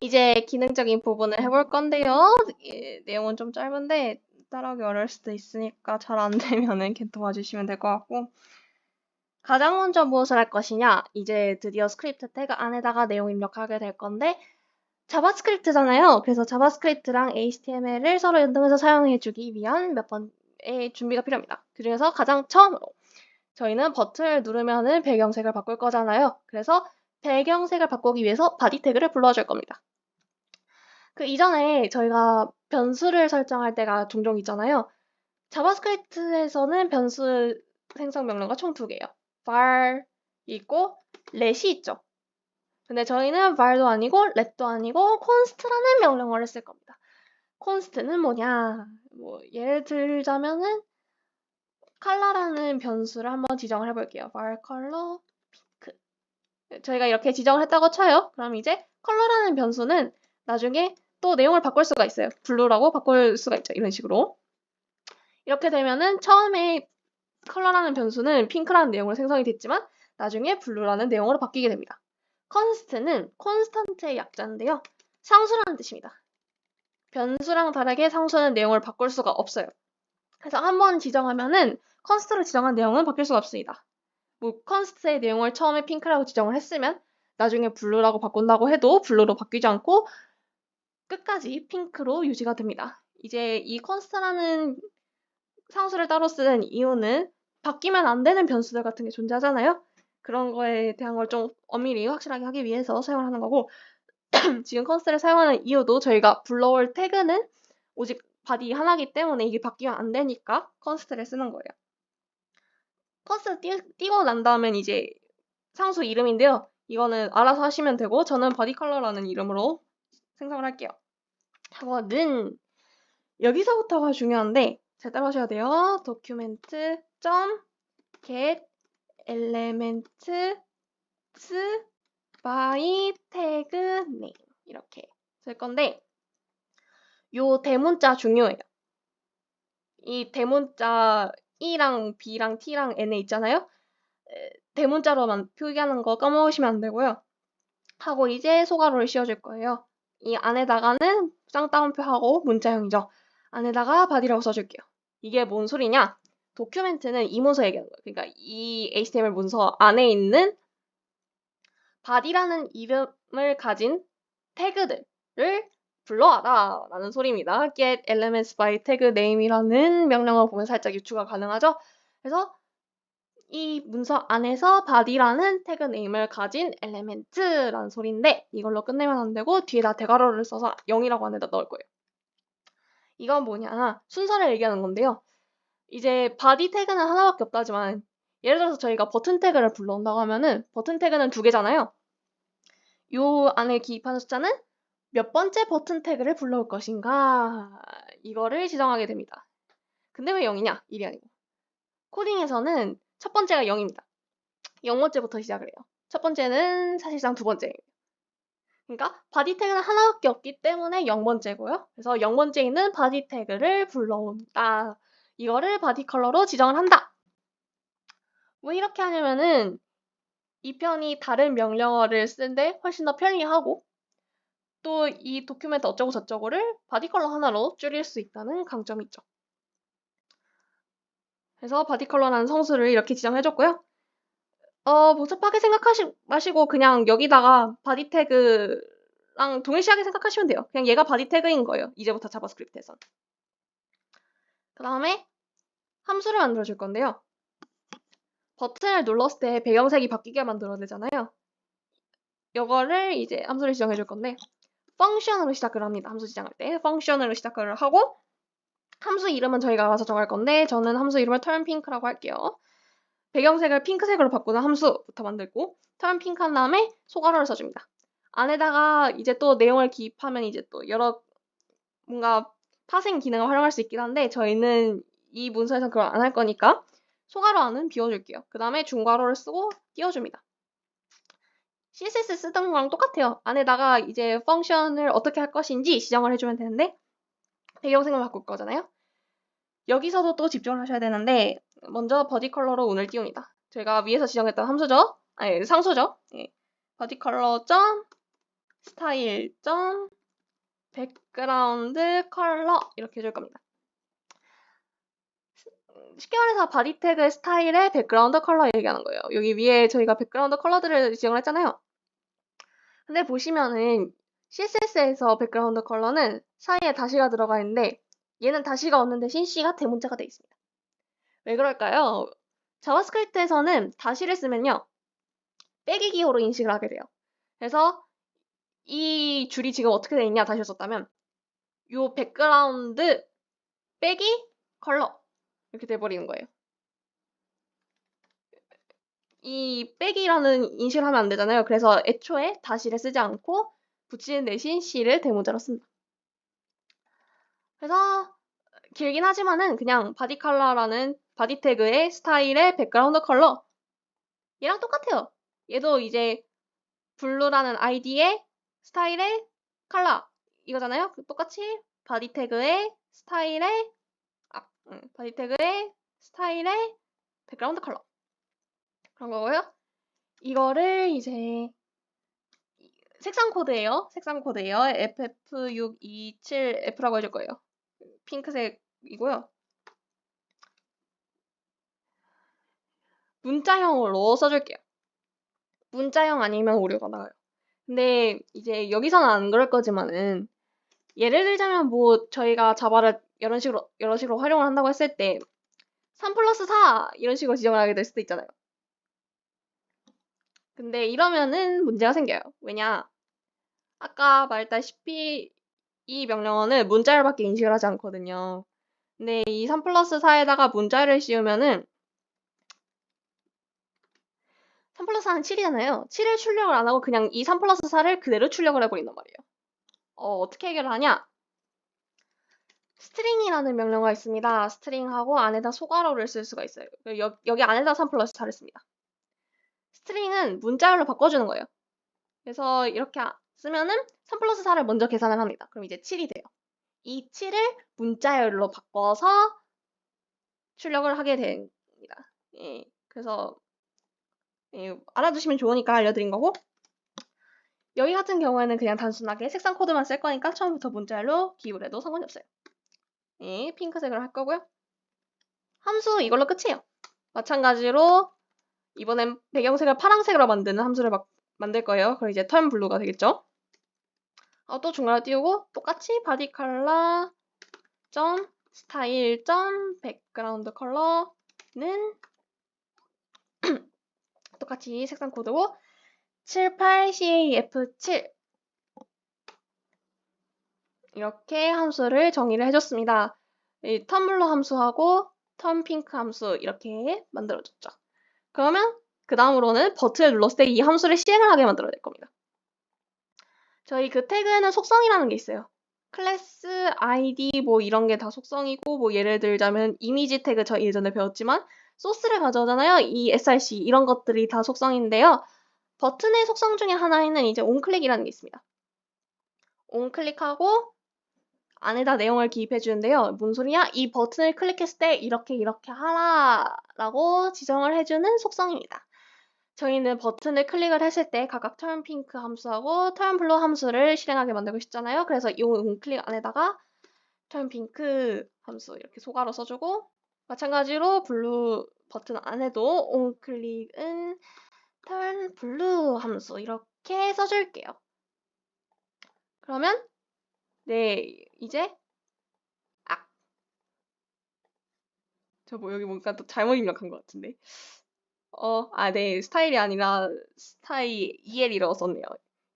이제 기능적인 부분을 해볼 건데요. 내용은 좀 짧은데 따라하기 어려울 수도 있으니까 잘 안 되면은 検도와주시면 될 것 같고, 가장 먼저 무엇을 할 것이냐? 이제 드디어 스크립트 태그 안에다가 내용 입력하게 될 건데, 자바스크립트잖아요. 그래서 자바스크립트랑 HTML을 서로 연동해서 사용해주기 위한 몇 번의 준비가 필요합니다. 그중에서 가장 처음으로 저희는 버튼을 누르면은 배경색을 바꿀 거잖아요. 그래서 배경색을 바꾸기 위해서 바디 태그를 불러줄 겁니다. 그 이전에 저희가 변수를 설정할 때가 종종 있잖아요. 자바스크립트에서는 변수 생성 명령어가 총 2개예요. var 있고 let이 있죠. 근데 저희는 var도 아니고 let도 아니고 const라는 명령어를 쓸 겁니다. const는 뭐냐? 예를 들자면은 color라는 변수를 한번 지정을 해볼게요. var color pink. 저희가 이렇게 지정을 했다고 쳐요. 그럼 이제 color라는 변수는 나중에 또 내용을 바꿀 수가 있어요. 블루라고 바꿀 수가 있죠. 이런 식으로. 이렇게 되면은 처음에 컬러라는 변수는 핑크라는 내용으로 생성이 됐지만 나중에 블루라는 내용으로 바뀌게 됩니다. const는 constant의 약자인데요. 상수라는 뜻입니다. 변수랑 다르게 상수는 내용을 바꿀 수가 없어요. 그래서 한번 지정하면은 const로 지정한 내용은 바뀔 수가 없습니다. const의 내용을 처음에 핑크라고 지정을 했으면 나중에 블루라고 바꾼다고 해도 블루로 바뀌지 않고 끝까지 핑크로 유지가 됩니다. 이제 이 const라는 상수를 따로 쓰는 이유는 바뀌면 안 되는 변수들 같은 게 존재하잖아요. 그런 거에 대한 걸 좀 엄밀히 확실하게 하기 위해서 사용을 하는 거고, 지금 const를 사용하는 이유도 저희가 불러올 태그는 오직 바디 하나이기 때문에 이게 바뀌면 안 되니까 const를 쓰는 거예요. const 띄고 난 다음엔 이제 상수 이름인데요. 이거는 알아서 하시면 되고 저는 body color라는 이름으로 생성을 할게요. 저거는 여기서부터가 중요한데 잘 따라하셔야 돼요. document.get elements by tag name 이렇게 쓸 건데 요 대문자 중요해요. 이 대문자 E랑 B랑 T랑 N에 있잖아요. 대문자로만 표기하는 거 까먹으시면 안 되고요. 하고 이제 소괄호를 씌워줄 거예요. 이 안에다가는 쌍따옴표하고 문자형이죠. 안에다가 body라고 써줄게요. 이게 뭔 소리냐? 도큐멘트는 이 문서 얘기하는 거예요. 그러니까 이 HTML 문서 안에 있는 body라는 이름을 가진 태그들을 불러와라 라는 소리입니다. get elements by tag name이라는 명령어 보면 살짝 유추가 가능하죠? 그래서 이 문서 안에서 body라는 태그 네임을 가진 element라는 소리인데 이걸로 끝내면 안 되고 뒤에다 대괄호를 써서 0이라고 안에다 넣을 거예요. 이건 뭐냐? 순서를 얘기하는 건데요. 이제 body 태그는 하나밖에 없다지만 예를 들어서 저희가 버튼 태그를 불러온다고 하면은 버튼 태그는 2개잖아요. 요 안에 기입하는 숫자는 몇 번째 버튼 태그를 불러올 것인가 이거를 지정하게 됩니다. 근데 왜 0이냐? 1이 아니고. 코딩에서는 첫 번째가 0입니다. 0번째부터 시작을 해요. 첫 번째는 사실상 2번째예요. 그러니까 바디 태그는 하나밖에 없기 때문에 0번째고요. 그래서 0번째에 있는 바디 태그를 불러온다. 이거를 바디 컬러로 지정을 한다. 왜 이렇게 하냐면은 이 편이 다른 명령어를 쓰는데 훨씬 더 편리하고 또 이 도큐멘트 어쩌고 저쩌고를 바디 컬러 하나로 줄일 수 있다는 강점이 있죠. 그래서 바디 컬러라는 성수를 이렇게 지정해줬고요. 복잡하게 생각하지 마시고 그냥 여기다가 바디 태그랑 동일시하게 생각하시면 돼요. 그냥 얘가 바디 태그인 거예요. 이제부터 자바스크립트에선. 그 다음에 함수를 만들어줄 건데요. 버튼을 눌렀을 때 배경색이 바뀌게 만들어야 되잖아요. 이거를 이제 함수를 지정해줄 건데 펑션으로 시작을 합니다. 함수 지정할 때 펑션으로 시작을 하고 함수 이름은 저희가 알아서 정할 건데 저는 함수 이름을 turnPink라고 할게요. 배경색을 핑크색으로 바꾸는 함수부터 만들고 turnPink 한 다음에 소괄호를 써줍니다. 안에다가 이제 또 내용을 기입하면 이제 또 여러 뭔가 파생 기능을 활용할 수 있긴 한데 저희는 이 문서에서 그걸 안 할 거니까 소괄호 안은 비워줄게요. 그 다음에 중괄호를 쓰고 띄워줍니다. CSS 쓰던 거랑 똑같아요. 안에다가 이제 펑션을 어떻게 할 것인지 지정을 해주면 되는데 배경색을 바꿀 거잖아요. 여기서도 또 집중을 하셔야 되는데 먼저 버디 컬러로 운을 띄웁니다. 제가 위에서 지정했던 함수죠. 아니 상수죠. 예. 버디 컬러 점 스타일 점 백그라운드 컬러 이렇게 해줄 겁니다. 쉽게 말해서 바디 태그의 스타일의 백그라운드 컬러 얘기하는 거예요. 여기 위에 저희가 백그라운드 컬러들을 지정을 했잖아요. 근데 보시면은 CSS에서 백그라운드 컬러는 사이에 다시가 들어가 있는데 얘는 다시가 없는 대신 C가 대문자가 되어 있습니다. 왜 그럴까요? 자바스크립트에서는 다시를 쓰면요. 빼기 기호로 인식을 하게 돼요. 그래서 이 줄이 지금 어떻게 되어 있냐 다시 썼다면 요 백그라운드 빼기 컬러 이렇게 돼버리는 거예요. 이 빼기라는 인식을 하면 안 되잖아요. 그래서 애초에 다시를 쓰지 않고 붙이는 대신 C를 대문자로 쓴다. 그래서 길긴 하지만은 그냥 바디 컬러라는 바디 태그의 스타일의 백그라운드 컬러 얘랑 똑같아요. 얘도 이제 블루라는 아이디의 스타일의 컬러 이거잖아요. 똑같이 바디 태그의 스타일의 바디 태그의 스타일의 백그라운드 컬러 그런 거고요. 이거를 이제 색상 코드예요. 색상 코드예요. FF627F라고 해줄 거예요. 핑크색이고요. 문자형으로 써줄게요. 문자형 아니면 오류가 나와요. 근데 이제 여기서는 안 그럴 거지만은 예를 들자면 뭐 저희가 자바를 이런 식으로 활용을 한다고 했을 때 3+4 이런 식으로 지정을 하게 될 수도 있잖아요. 근데 이러면은 문제가 생겨요. 왜냐? 아까 말했다시피 이 명령어는 문자열밖에 인식을 하지 않거든요. 근데 이 3+4에다가 문자열을 씌우면은 3+4는 7이잖아요. 7을 출력을 안 하고 그냥 이 3+4를 그대로 출력을 해버린단 말이에요. 어떻게 해결을 하냐? 스트링이라는 명령어가 있습니다. 스트링하고 안에다 소괄호를 쓸 수가 있어요. 여기 안에다 3+4를 씁니다. 스트링은 문자열로 바꿔주는 거예요. 그래서 이렇게 쓰면은 3+4를 먼저 계산을 합니다. 그럼 이제 7이 돼요. 이 7을 문자열로 바꿔서 출력을 하게 됩니다. 예, 그래서 알아두시면 좋으니까 알려드린 거고 여기 같은 경우에는 그냥 단순하게 색상 코드만 쓸 거니까 처음부터 문자열로 기입을 해도 상관이 없어요. 예, 핑크색으로 할 거고요. 함수 이걸로 끝이에요. 마찬가지로 이번엔 배경색을 파란색으로 만드는 함수를 만들 거예요. 그럼 이제 턴 블루가 되겠죠. 또 중간에 띄우고 똑같이 바디 컬러 점 스타일 점 백그라운드 컬러는 똑같이 색상 코드고 78CAF7 이렇게 함수를 정의를 해줬습니다. 이 텀블러 함수하고 텀핑크 함수 이렇게 만들어줬죠. 그러면 그 다음으로는 버튼을 눌렀을 때 이 함수를 실행을 하게 만들어낼 겁니다. 저희 그 태그에는 속성이라는 게 있어요. 클래스, 아이디 뭐 이런 게 다 속성이고 뭐 예를 들자면 이미지 태그 저희 예전에 배웠지만 소스를 가져오잖아요. 이 src 이런 것들이 다 속성인데요. 버튼의 속성 중에 하나에는 이제 onClick이라는 게 있습니다. onClick하고 안에다 내용을 기입해 주는데요. 뭔 소리냐? 이 버튼을 클릭했을 때 이렇게 하라 라고 지정을 해주는 속성입니다. 저희는 버튼을 클릭을 했을 때 각각 턴핑크 함수하고 턴블루 함수를 실행하게 만들고 싶잖아요. 그래서 이 onClick 안에다가 턴핑크 함수 이렇게 소괄호 써주고 마찬가지로 블루 버튼 안에도 onClick은 턴블루 함수 이렇게 써줄게요. 그러면 네 이제 저 뭐 여기 뭔가 또 잘못 입력한 것 같은데 네 스타일이 아니라 스타일 EL이라고 썼네요.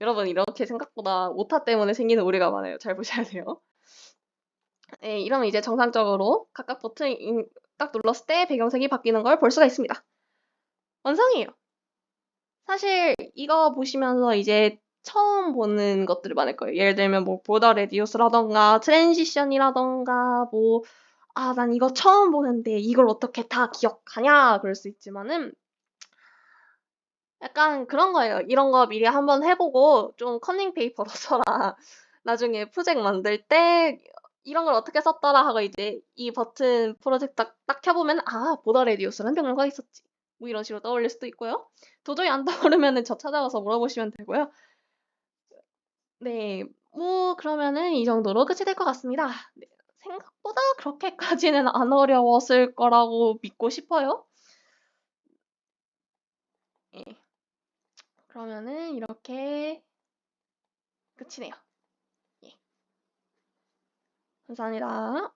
여러분 이렇게 생각보다 오타 때문에 생기는 오류가 많아요. 잘 보셔야 돼요. 네, 이러면 이제 정상적으로 각각 버튼 딱 눌렀을 때 배경색이 바뀌는 걸 볼 수가 있습니다. 완성이에요. 사실 이거 보시면서 이제 처음 보는 것들이 많을 거예요. 예를 들면 뭐 보더 레디우스라던가 트랜지션이라던가 뭐 난 이거 처음 보는데 이걸 어떻게 다 기억하냐 그럴 수 있지만은 약간 그런 거예요. 이런 거 미리 한번 해보고 좀 커닝 페이퍼로 써라. 나중에 프로젝트 만들 때 이런 걸 어떻게 썼더라 하고 이제 이 버튼 프로젝트 딱 켜보면 보더 레디우스라는 명령어가 있었지. 뭐 이런 식으로 떠올릴 수도 있고요. 도저히 안 떠오르면 저 찾아가서 물어보시면 되고요. 네. 뭐 그러면은 이 정도로 끝이 될 것 같습니다. 네. 생각보다 그렇게까지는 안 어려웠을 거라고 믿고 싶어요. 예. 그러면은 이렇게 끝이네요. 예. 감사합니다.